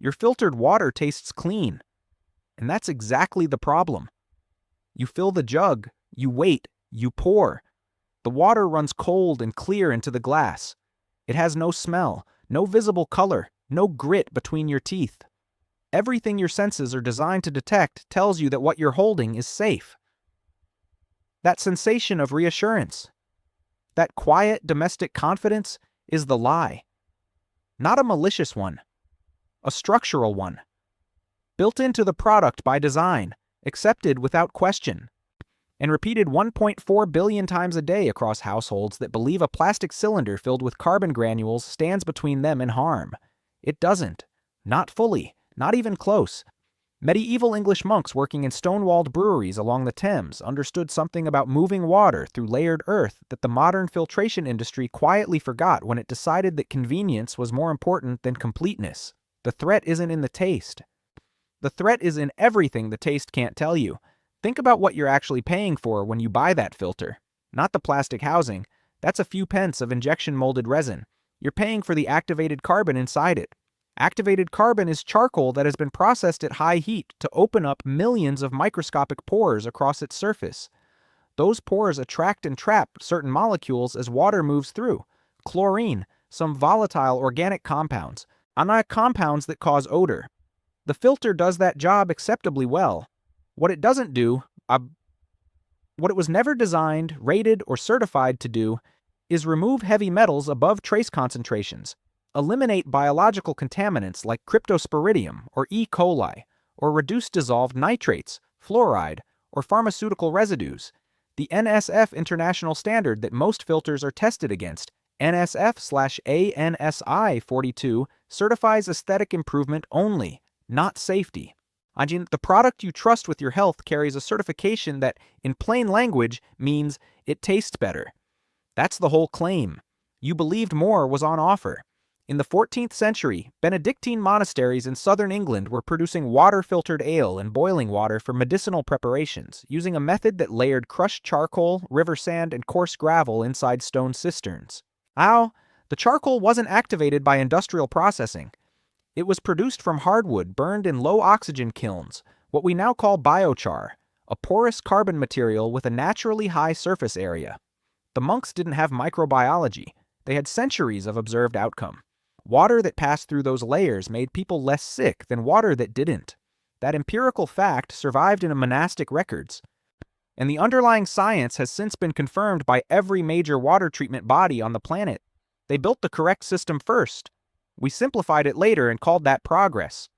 Your filtered water tastes clean. And that's exactly the problem. You fill the jug, you wait, you pour. The water runs cold and clear into the glass. It has no smell, no visible color, no grit between your teeth. Everything your senses are designed to detect tells you that what you're holding is safe. That sensation of reassurance, that quiet domestic confidence is the lie. Not a malicious one, a structural one. Built into the product by design, accepted without question, and repeated 1.4 billion times a day across households that believe a plastic cylinder filled with carbon granules stands between them and harm. It doesn't. Not fully. Not even close. Medieval English monks working in stone-walled breweries along the Thames understood something about moving water through layered earth that the modern filtration industry quietly forgot when it decided that convenience was more important than completeness. The threat isn't in the taste. The threat is in everything the taste can't tell you. Think about what you're actually paying for when you buy that filter. Not the plastic housing. That's a few pence of injection-molded resin. You're paying for the activated carbon inside it. Activated carbon is charcoal that has been processed at high heat to open up millions of microscopic pores across its surface. Those pores attract and trap certain molecules as water moves through. Chlorine, some volatile organic compounds, anionic compounds that cause odor. The filter does that job acceptably well. What it doesn't do, what it was never designed, rated, or certified to do, is remove heavy metals above trace concentrations, eliminate biological contaminants like cryptosporidium or E. coli, or reduce dissolved nitrates, fluoride, or pharmaceutical residues. The NSF international standard that most filters are tested against, NSF/ANSI 42, certifies aesthetic improvement only, not safety. The product you trust with your health carries a certification that, in plain language, means it tastes better. That's the whole claim. You believed more was on offer. In the 14th century, Benedictine monasteries in southern England were producing water-filtered ale and boiling water for medicinal preparations, using a method that layered crushed charcoal, river sand, and coarse gravel inside stone cisterns. The charcoal wasn't activated by industrial processing. It was produced from hardwood burned in low-oxygen kilns, what we now call biochar, a porous carbon material with a naturally high surface area. The monks didn't have microbiology. They had centuries of observed outcome. Water that passed through those layers made people less sick than water that didn't. That empirical fact survived in monastic records. And the underlying science has since been confirmed by every major water treatment body on the planet. They built the correct system first. We simplified it later and called that progress.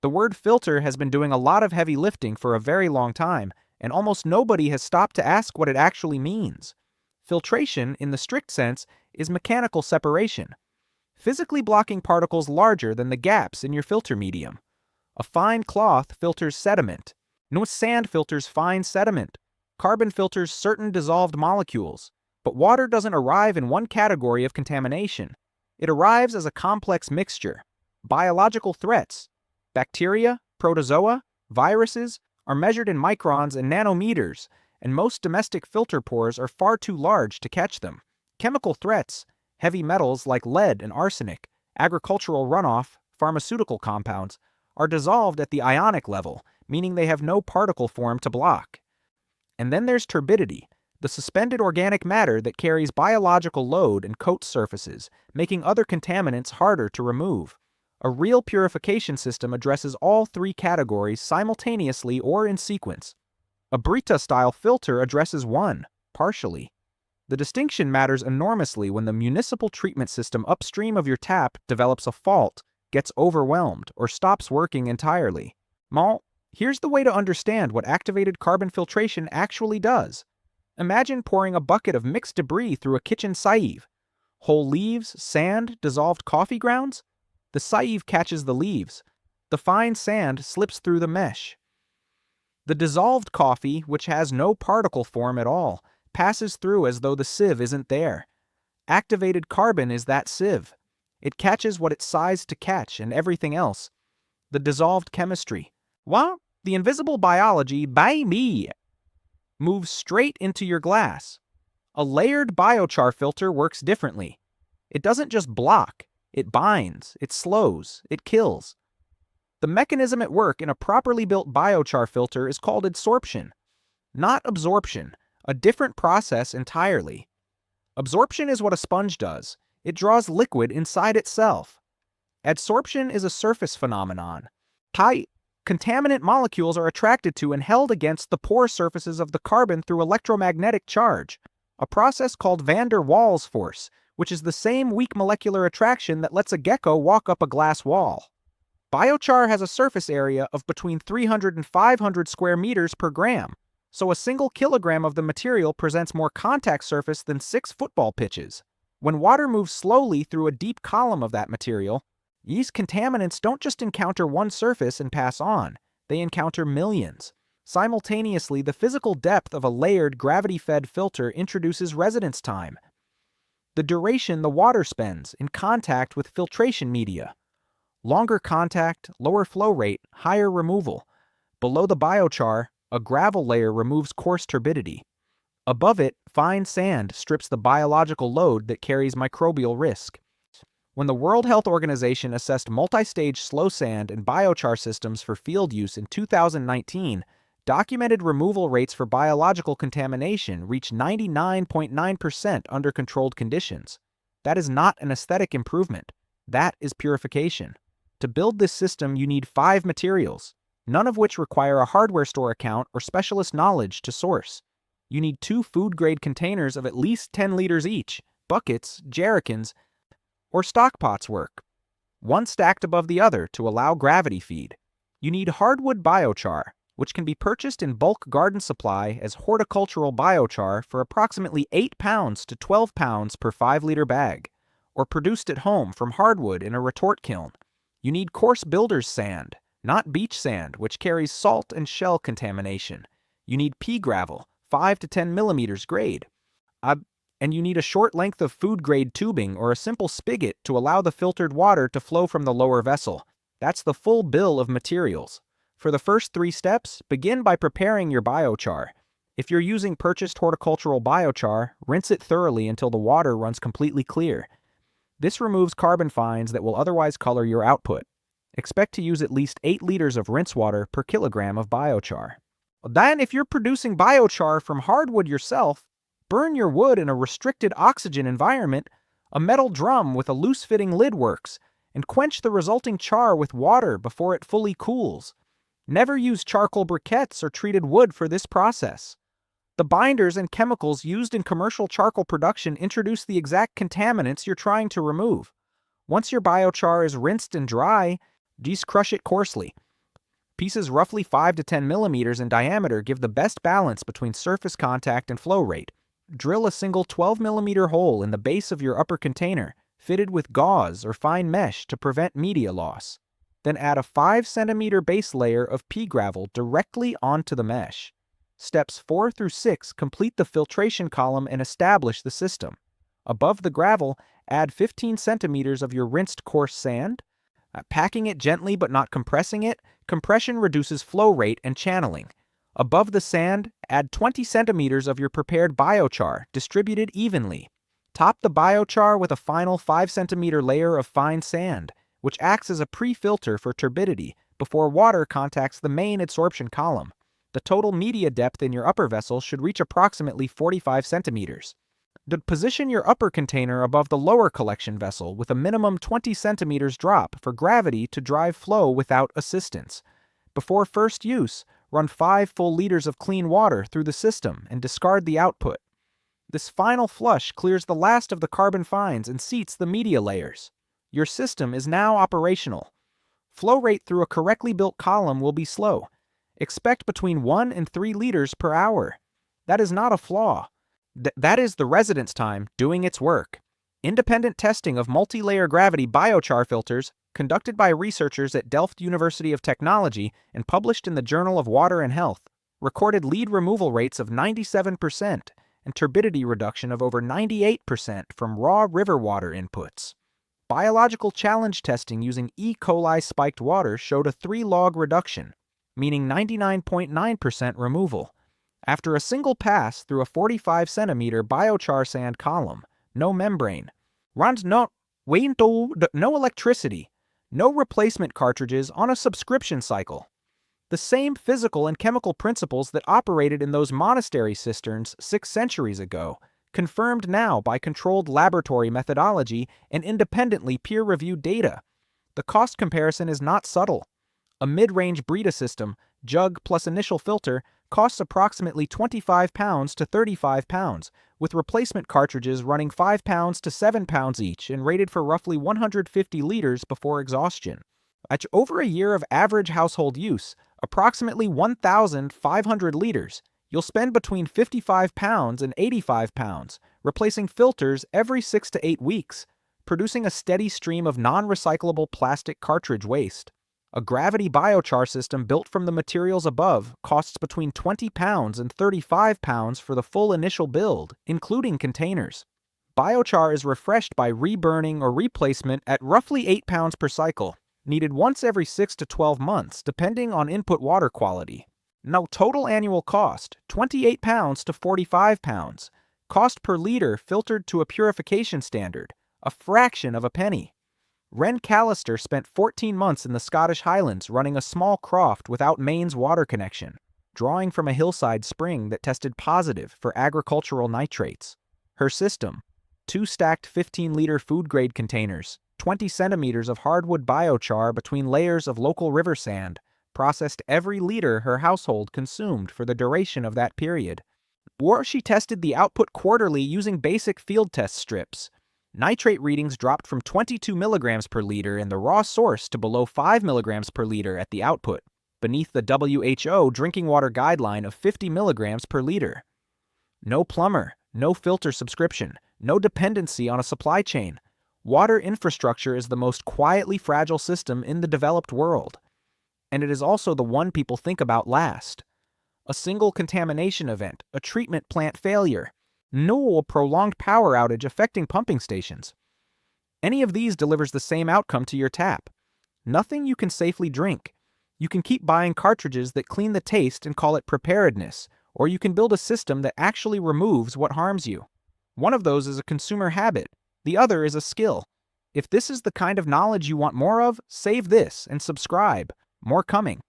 The word filter has been doing a lot of heavy lifting for a very long time, and almost nobody has stopped to ask what it actually means. Filtration, in the strict sense, is mechanical separation. Physically blocking particles larger than the gaps in your filter medium. A fine cloth filters sediment. No sand filters fine sediment. Carbon filters certain dissolved molecules. But water doesn't arrive in one category of contamination. It arrives as a complex mixture. Biological threats, bacteria, protozoa, viruses, are measured in microns and nanometers, and most domestic filter pores are far too large to catch them. Chemical threats, heavy metals like lead and arsenic, agricultural runoff, pharmaceutical compounds, are dissolved at the ionic level, meaning they have no particle form to block. And then there's turbidity, the suspended organic matter that carries biological load and coats surfaces, making other contaminants harder to remove. A real purification system addresses all three categories simultaneously or in sequence. A Brita-style filter addresses one, partially. The distinction matters enormously when the municipal treatment system upstream of your tap develops a fault, gets overwhelmed, or stops working entirely. Here's the way to understand what activated carbon filtration actually does. Imagine pouring a bucket of mixed debris through a kitchen sieve. Whole leaves, sand, dissolved coffee grounds? The sieve catches the leaves. The fine sand slips through the mesh. The dissolved coffee, which has no particle form at all, passes through as though the sieve isn't there. Activated carbon is that sieve. It catches what it's sized to catch and everything else. The dissolved chemistry. The invisible biology, by me, moves straight into your glass. A layered biochar filter works differently. It doesn't just block. It binds, it slows, it kills. The mechanism at work in a properly built biochar filter is called adsorption, not absorption, a different process entirely. Absorption is what a sponge does. It draws liquid inside itself. Adsorption is a surface phenomenon. Contaminant molecules are attracted to and held against the pore surfaces of the carbon through electromagnetic charge, a process called van der Waals force, which is the same weak molecular attraction that lets a gecko walk up a glass wall. Biochar has a surface area of between 300 and 500 square meters per gram, so a single kilogram of the material presents more contact surface than 6 football pitches. When water moves slowly through a deep column of that material, these contaminants don't just encounter one surface and pass on, they encounter millions. Simultaneously, the physical depth of a layered, gravity-fed filter introduces residence time, the duration the water spends in contact with filtration media. Longer contact, lower flow rate, higher removal. Below the biochar, a gravel layer removes coarse turbidity. Above it, fine sand strips the biological load that carries microbial risk. When the World Health Organization assessed multi-stage slow sand and biochar systems for field use in 2019, documented removal rates for biological contamination reached 99.9% under controlled conditions. That is not an aesthetic improvement. That is purification. To build this system, you need 5 materials, none of which require a hardware store account or specialist knowledge to source. You need 2 food-grade containers of at least 10 liters each, buckets, jerrycans, or stockpots work, one stacked above the other to allow gravity feed. You need hardwood biochar, which can be purchased in bulk garden supply as horticultural biochar for approximately 8 pounds to 12 pounds per 5-liter bag, or produced at home from hardwood in a retort kiln. You need coarse builder's sand, not beach sand, which carries salt and shell contamination. You need pea gravel, 5 to 10 millimeters grade. And you need a short length of food-grade tubing or a simple spigot to allow the filtered water to flow from the lower vessel. That's the full bill of materials. For the first 3 steps, begin by preparing your biochar. If you're using purchased horticultural biochar, rinse it thoroughly until the water runs completely clear. This removes carbon fines that will otherwise color your output. Expect to use at least 8 liters of rinse water per kilogram of biochar. Then, if you're producing biochar from hardwood yourself, burn your wood in a restricted oxygen environment. A metal drum with a loose-fitting lid works, and quench the resulting char with water before it fully cools. Never use charcoal briquettes or treated wood for this process. The binders and chemicals used in commercial charcoal production introduce the exact contaminants you're trying to remove. Once your biochar is rinsed and dry, just crush it coarsely. Pieces roughly 5 to 10 millimeters in diameter give the best balance between surface contact and flow rate. Drill a single 12 millimeter hole in the base of your upper container, fitted with gauze or fine mesh to prevent media loss. Then add a 5 centimeter base layer of pea gravel directly onto the mesh. Steps 4 through 6 complete the filtration column and establish the system. Above the gravel, add 15 centimeters of your rinsed coarse sand. Packing it gently but not compressing it, compression reduces flow rate and channeling. Above the sand, add 20 centimeters of your prepared biochar, distributed evenly. Top the biochar with a final 5 centimeter layer of fine sand, which acts as a pre-filter for turbidity before water contacts the main adsorption column. The total media depth in your upper vessel should reach approximately 45 centimeters. Position your upper container above the lower collection vessel with a minimum 20 centimeters drop for gravity to drive flow without assistance. Before first use, run 5 full liters of clean water through the system and discard the output. This final flush clears the last of the carbon fines and seats the media layers. Your system is now operational. Flow rate through a correctly built column will be slow. Expect between 1 and 3 liters per hour. That is not a flaw. That is the residence time doing its work. Independent testing of multi-layer gravity biochar filters, conducted by researchers at Delft University of Technology and published in the Journal of Water and Health, recorded lead removal rates of 97% and turbidity reduction of over 98% from raw river water inputs. Biological challenge testing using E. coli spiked water showed a 3-log reduction, meaning 99.9% removal. After a single pass through a 45 centimeter biochar sand column, no membrane, runs no electricity, No replacement cartridges on a subscription cycle. The same physical and chemical principles that operated in those monastery cisterns 6 centuries ago, confirmed now by controlled laboratory methodology and independently peer-reviewed data. The cost comparison is not subtle. A mid-range Brita system, jug plus initial filter, costs approximately £25 to £35, with replacement cartridges running £5 to £7 each and rated for roughly 150 liters before exhaustion. At over a year of average household use, approximately 1,500 liters, you'll spend between £55 and £85, replacing filters every 6 to 8 weeks, producing a steady stream of non-recyclable plastic cartridge waste. A gravity biochar system built from the materials above costs between £20 and £35 for the full initial build, including containers. Biochar is refreshed by reburning or replacement at roughly £8 per cycle, needed once every 6 to 12 months depending on input water quality. Now total annual cost, £28 to £45. Cost per liter filtered to a purification standard, a fraction of a penny. Ren Callister spent 14 months in the Scottish Highlands running a small croft without mains water connection, drawing from a hillside spring that tested positive for agricultural nitrates. Her system: 2 stacked 15-liter food-grade containers, 20 centimeters of hardwood biochar between layers of local river sand, processed every liter her household consumed for the duration of that period. Or she tested the output quarterly using basic field test strips. Nitrate readings dropped from 22 milligrams per liter in the raw source to below 5 milligrams per liter at the output, beneath the WHO drinking water guideline of 50 milligrams per liter. No plumber, no filter subscription, no dependency on a supply chain. Water infrastructure is the most quietly fragile system in the developed world. And it is also the one people think about last. A single contamination event, a treatment plant failure, a prolonged power outage affecting pumping stations. Any of these delivers the same outcome to your tap. Nothing you can safely drink. You can keep buying cartridges that clean the taste and call it preparedness, or you can build a system that actually removes what harms you. One of those is a consumer habit. The other is a skill. If this is the kind of knowledge you want more of, save this and subscribe. More coming.